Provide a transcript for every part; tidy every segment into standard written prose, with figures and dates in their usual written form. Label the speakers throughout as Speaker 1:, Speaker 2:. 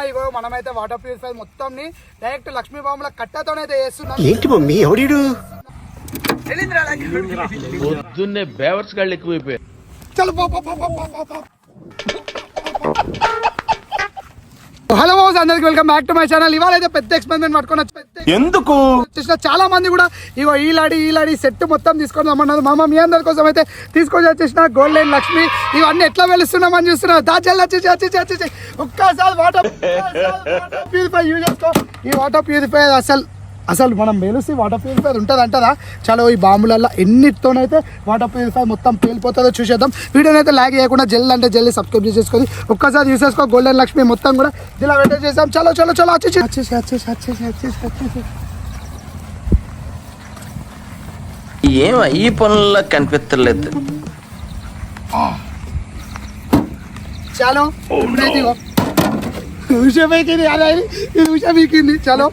Speaker 1: ఇగో మనమైతే water purify మొత్తం ని డైరెక్ట్ లక్ష్మీ బాంబుల కట్టతోనైతే చేస్తున్నాం.
Speaker 2: ఏంటి మమ్మీ ఎవడీడు
Speaker 3: పొద్దున్నే బేవర్స్ గాళ్ళు ఎక్కువైపోయాయి.
Speaker 1: చలో హలో బాబు, అందరికి welcome back to my channel. ఇవాళ అయితే పెద్ద ఎక్స్పెరిమెంట్ పట్టుకొని
Speaker 2: ఎందుకు
Speaker 1: చాలా మంది కూడా ఇగో ఈలాడి సెట్ మొత్తం తీసుకొని రమ్మన్నారు. మామ మీ అందరి కోసం అయితే తీసుకొని వచ్చేసిన గోల్డెన్ లక్ష్మి ఇవన్నీ ఎట్లా వెలుస్తున్నామని చూస్తున్నారు. దాచెల్లి వచ్చేసి ఒక్కసారి వాటర్ ప్యూరిఫై యూజ్ చేసుకో. ఈ వాటర్ ప్యూరిఫై అసలు మనం వెలిసి వాటర్ ప్యూరిఫై ఉంటుంది అంటారా? చాలా ఈ బాంబులల్లో ఎన్నిటితోనైతే వాటర్ ప్యూరిఫై మొత్తం పేలిపోతుందో చూసేద్దాం. వీడియోని అయితే లాగ్ చేయకుండా జల్ది అంటే జల్దీ సబ్స్క్రైబ్ చేసుకొని ఒక్కసారి యూజ్ చేసుకో. గోల్డెన్ లక్ష్మి మొత్తం కూడా ఇలా వెయిట్ చేసాం. చలో వచ్చేసి
Speaker 2: ఏం ఈ పనుల్లో కనిపించలేదు.
Speaker 1: చలో చలో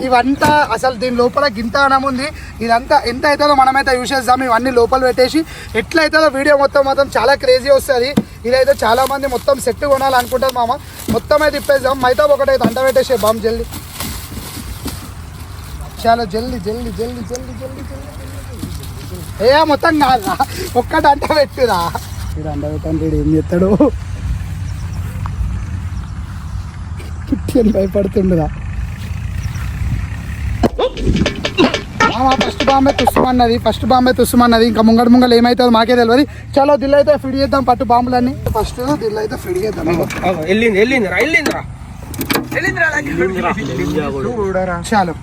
Speaker 1: ఇవంతా అసలు దీని లోపల గింత అనం ఉంది. ఇదంతా ఎంత అవుతుందో మనమైతే యూజ్ చేద్దాం. ఇవన్నీ లోపల పెట్టేసి ఎట్లా అవుతుందో వీడియో మొత్తం చాలా క్రేజీ వస్తుంది. ఇదైతే చాలా మంది మొత్తం సెట్ కొనాలనుకుంటారు మామ. మొత్తం అయితే ఇప్పేద్దాం. మైతాబ్ ఒకటైతే అంట పెట్టేసే బామ్ జల్దీ. చాలా జల్దీ ఏ మొత్తం కాదా ఒక్కటి అంట పెట్టురా. మీరు అంట పెట్టండి ఏం చేస్తాడు. భయపడుతుండదా ఫస్ట్ బాంబే తుస్సుమన్నది. ఇంకా ముంగడు ఏమైతుంది మాకే తెలియదు. చలో దిల్లు అయితే ఫిడ్ చేద్దాం. పట్టు బాంబులన్నీ ఫస్ట్ దిల్లు అయితే ఫిడ్ చేద్దాం. చాలు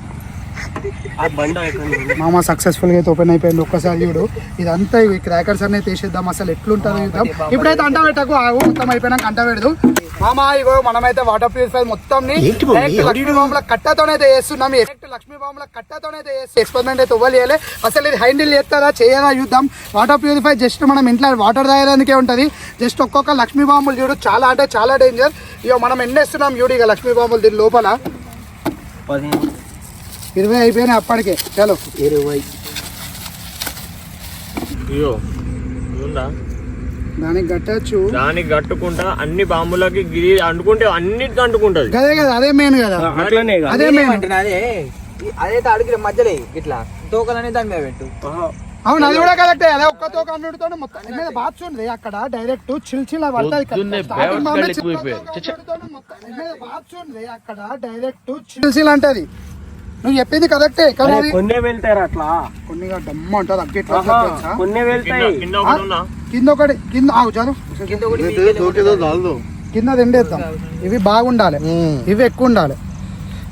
Speaker 1: మామ సక్సెస్ఫుల్ గా అయితే ఓపెన్ అయిపోయింది. ఒక్కసారి చూడు ఇదంతా ఇవి క్రాకర్స్ అన్నీ తీసేద్దాం. అసలు ఎట్లుంటుందో చూద్దాం. ఇప్పుడైతే అంట పెట్టకు ఆగు. మొత్తం అయిపోయినాక అంట పెడదు మామ. ఇగో మనమైతే వాటర్ ప్యూరిఫై మొత్తం లక్ష్మీ బాంబుల కట్టతోనైతే చేస్తున్నాం. ఎక్స్పెరిమెంట్ అయితే ఇవ్వలేయాలి. అసలు ఇది హ్యాండిల్ చేస్తారా చేయరా చూద్దాం. వాటర్ ప్యూరిఫై జస్ట్ మనం ఇంట్లో వాటర్ తాగడానికే ఉంటుంది. జస్ట్ ఒక్కొక్క లక్ష్మీ బాంబులు చూడు చాలా అంటే చాలా డేంజర్. ఇగో మనం ఎన్నేస్తున్నాం చూడు ఇక లక్ష్మీ బాంబులు దీని లోపల 20 అయిపోయినాయి అప్పటికే. చలో 20 దానికి కట్టచ్చు.
Speaker 3: దానికి కట్టుకుంటా అన్ని బాంబులకి గిరి అంటుకుంటే అన్నిటికి అంటుకుంటది.
Speaker 1: అదే కదా అదే మెయిన్ కదా. అదే మెయిన్
Speaker 4: అదే అడిగిన మధ్యలో ఇట్లా తోకలనే దాని మీద పెట్టు.
Speaker 1: అవును అది కూడా కరెక్టే. అదే ఒక్క తోక అన్నిటితో మొత్తం మీద బాత్సూంది అక్కడ డైరెక్ట్ చిల్చిల్ పడుతుంది. అక్కడ డైరెక్ట్ చిల్చిల్ అంటది. నువ్వు చెప్పింది కరెక్టే.
Speaker 4: కొన్ని వెళ్తారు అట్లా
Speaker 1: కొన్ని డమ్మ ఉంటుంది. అగ్గెట్లా
Speaker 4: కొన్ని వెళ్తాయి.
Speaker 1: కింద ఒకటి కింద చాలు కింద తిండేద్దాం. ఇవి బాగుండాలి, ఇవి ఎక్కువ ఉండాలి.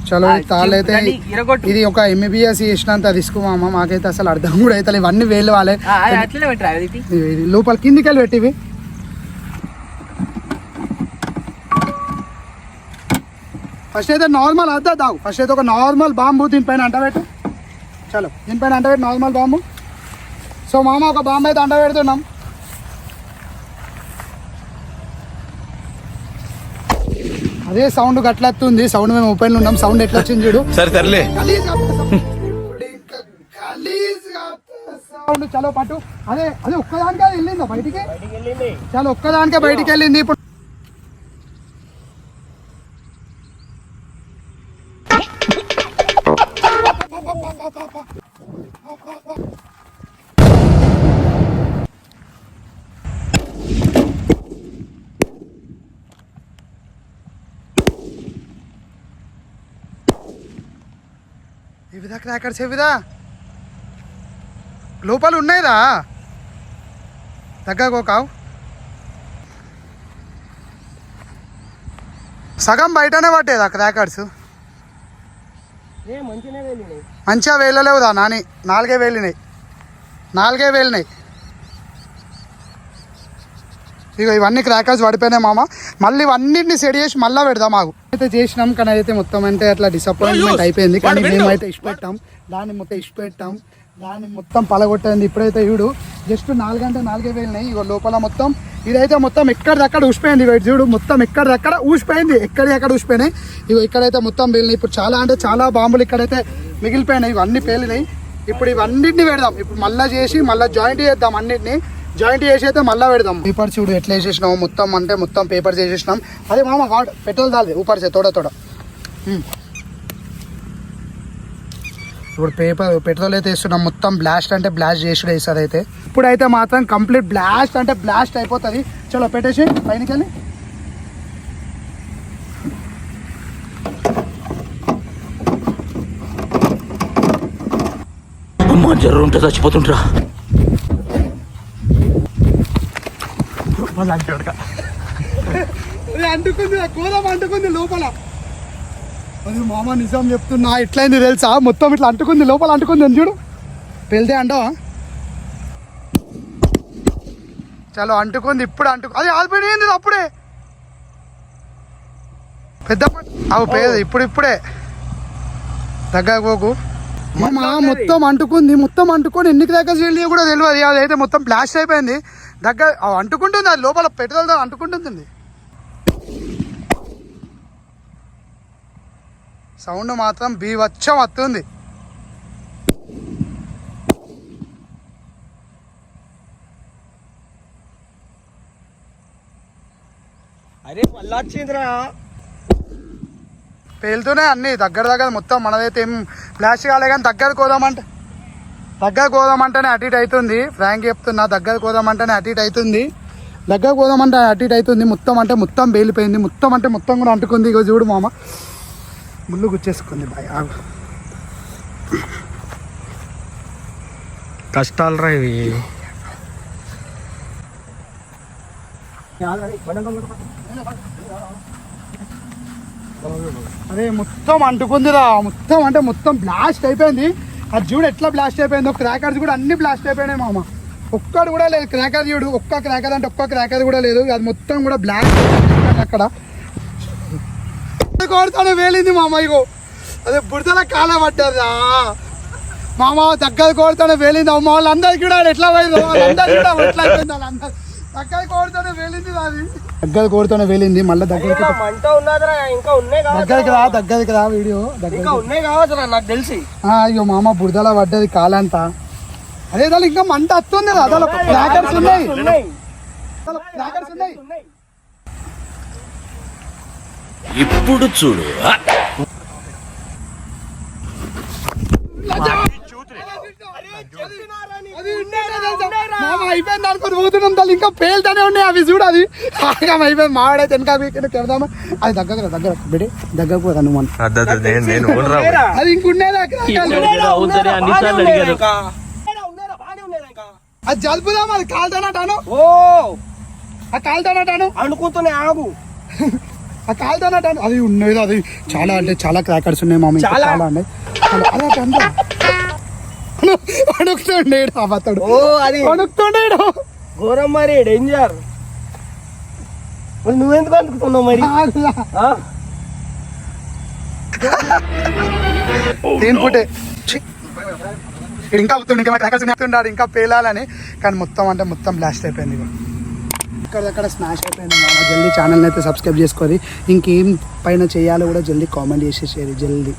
Speaker 1: చలో తాళ్ళైతే ఇది ఒక MBBS చేసినంత రిస్క్ మామ. మాకైతే అసలు అర్థం కూడా అవుతుంది. ఇవన్నీ వేలు వాళ్ళే లోపల కిందికి వెళ్ళి పెట్టి ఇవి ఫస్ట్ అయితే నార్మల్ అద్దా దావు. ఫస్ట్ అయితే ఒక నార్మల్ బాంబు దీనిపైన అంటబెట్టు. చలో దీనిపైన అంటబెట్టు నార్మల్ బాంబు. సో మామ ఒక బాంబు అయితే అంటబెడుతున్నాం. అదే సౌండ్ గట్లెత్తుంది. సౌండ్ మేము ఓపెన్ ఉన్నాం. సౌండ్ ఎట్లా వచ్చింది చూడు. సౌండ్ చలో పట్టు. అదే అదే ఒక్కదానికే వెళ్ళిందా బయటికి? చలో ఒక్కదానికే బయటికి వెళ్ళింది. ఇప్పుడు ఇవిదా క్రాకర్స్ ఇవిదా లోపల ఉన్నాయిరా. తగ్గకోకావు సగం బయటనే పట్టేదా క్రాకర్స్. మంచిగా వేయలేవుదా నాని. 4 వేలినాయి. ఇక ఇవన్నీ క్రాకర్స్ పడిపోయినాయి మామ. మళ్ళీ ఇవన్నిటిని సెట్ చేసి మళ్ళీ పెడదాం. మాకు అయితే చేసినాం కానీ అయితే మొత్తం అంటే అట్లా డిసప్పాయింట్మెంట్ అయిపోయింది. కానీ మేమైతే ఇష్టపెట్టాం. దాన్ని మొత్తం పలగొట్టింది. ఇప్పుడైతే చూడు జస్ట్ 4 వేలినాయి. ఇక లోపల మొత్తం ఇదైతే మొత్తం ఎక్కడిదక్కడ ఊసిపోయింది. ఇవి చూడు మొత్తం ఎక్కడిదక్కడ ఊసిపోయింది. ఎక్కడికక్కడ ఊసిపోయినాయి. ఇవి ఇక్కడైతే మొత్తం పేలినాయి. ఇప్పుడు చాలా అంటే చాలా బాంబులు ఇక్కడైతే మిగిలిపోయినాయి. ఇవన్నీ పేలినాయి. ఇప్పుడు ఇవన్నిటిని పెడదాం. ఇప్పుడు మళ్ళీ చేసి మళ్ళీ జాయింట్ చేద్దాం అన్నిటిని. జాయింట్ చేసి అయితే మళ్ళీ పెడదాం. పేపర్ చూడు ఎట్లా వేసేసినాము, మొత్తం అంటే మొత్తం పేపర్స్ వేసేసినాం. అదే మామ వాడు పెట్రోల్ దాల్ది ఊపర్సే తోడ తోడ. ఇప్పుడు పెట్రోల్ అయితే వేస్తున్నాం. మొత్తం బ్లాస్ట్ అంటే బ్లాస్ట్ చేసుడు వేస్తుంది. అయితే ఇప్పుడైతే మాత్రం కంప్లీట్ బ్లాస్ట్ అంటే బ్లాస్ట్ అయిపోతుంది. చలో పెట్టేసి పైనకి వెళ్ళి
Speaker 2: జర్రు ఉంటే చచ్చిపోతుంటరా.
Speaker 1: అంటుకుంది గోదాం అంటుకుంది లోపల. అది మామ నిజం చెప్తున్నా ఎట్లయింది తెలుసా, మొత్తం ఇట్లా అంటుకుంది లోపల అంటుకుంది అని చూడు. వెళ్తే అంటావా? చలో అంటుకుంది ఇప్పుడు అది ఆల్రెడీ అప్పుడే పెద్ద అవు పేద ఇప్పుడే దగ్గర పోకు మామ. మొత్తం అంటుకొని ఎన్ని క్రాకర్స్ వెళ్ళి కూడా తెలియదు. అదైతే మొత్తం బ్లాస్ట్ అయిపోయింది. దగ్గర అంటుకుంటుంది, అది లోపల పెట్రోల్ అంటుకుంటుంది. సౌండ్ మాత్రం బీవచ్చం వస్తుంది.
Speaker 4: అరే మళ్ళా వచ్చిందిరా.
Speaker 1: పేలుతూనే అన్ని దగ్గర మొత్తం. మనదైతే ఏం బ్లాస్ట్ కాలే కానీ దగ్గర కోదామంటేనే అటు ఇటు అవుతుంది. ఫ్రాంక్ చెప్తున్నా, దగ్గర కోదామంటేనే అటు ఇటు అవుతుంది. మొత్తం అంటే మొత్తం పేలిపోయింది. మొత్తం అంటే మొత్తం కూడా అంటుకుంది. ఇగో చూడు మామ, ముళ్ళు గుచ్చేసుకుంది. బాయ్ ఆగు.
Speaker 3: కష్టాలు రా ఇవి.
Speaker 1: అరే మొత్తం అంటుకుందిరా. మొత్తం అంటే మొత్తం బ్లాస్ట్ అయిపోయింది. అది చూడు ఎట్లా బ్లాస్ట్ అయిపోయింది. క్రాకర్స్ కూడా అన్ని బ్లాస్ట్ అయిపోయినాయి మామ. ఒక్కడు కూడా లేదు క్రాకర్. చూడు ఒక్క క్రాకర్ కూడా లేదు. అది మొత్తం కూడా బ్లాస్ట్ అయిపోయింది. అక్కడ కోడతానే వేలింది మామ. ఇగో అదే బుడతల కాల పడ్డదా మామ. దగ్గర కోడతానే వేలింది. అమ్మ వాళ్ళందరికీ కూడా ఎట్లా పోయింది, వాళ్ళందరికీ కూడా ఎట్లా అయిపోయింది. వాళ్ళందరూ దగ్గర కోడతానే వేలింది. అది దగ్గర కోడతానే వేలింది. మళ్ళీ దగ్గరికి రా వీడియో
Speaker 4: నాకు తెలిసి.
Speaker 1: అయ్యో మామ బుడదల పడ్డది కాలంతా. అదే దాని ఇంకా మంట వస్తుంది. అసలు క్రాకర్స్ ఉన్నాయి.
Speaker 2: ఇప్పుడు చూడు
Speaker 1: అయిపోయింది అనుకుని పోతున్నాం. దాన్ని ఇంకా పేలుతానే ఉన్నాయి అవి. చూడు అది ఆగం అయిపోయింది. మావాడైతే వెనక పెడదామా? అది దగ్గర బిడి దగ్గర పోదా నువ్వు. అది ఇంకున్నదా అది జలుపుదాం. అది కాలుతానటాను. ఆ కాలుతానటాను
Speaker 4: అనుకుంటూనే ఆగు.
Speaker 1: ఆ కాలుతానటాను. అది ఉన్నది. అది చాలా అంటే చాలా క్రాకర్స్ ఉన్నాయి మామ. చాలా ఉన్నాయి. అదే అడుగుతుండేడు అతడు. అడుగుతుండేడు
Speaker 4: ఘోరం మరి డేంజర్. నువ్వెందుకు అనుకుంటున్నావు మరి?
Speaker 1: తీన్పుటే ఇంకా అవుతుండే. ఇంకా క్రాకర్స్ చెప్తున్నాడు ఇంకా పేలాలని. కానీ మొత్తం అంటే మొత్తం బ్లాస్ట్ అయిపోయింది. ఇక్కడ స్మాష్ అయిపోయింది మామ. జల్దీ ఛానల్ని అయితే సబ్స్క్రైబ్ చేసుకోవాలి. ఇంకేం పైన చేయాలో కూడా జల్దీ కామెంట్ చేసేసేది జల్దీ.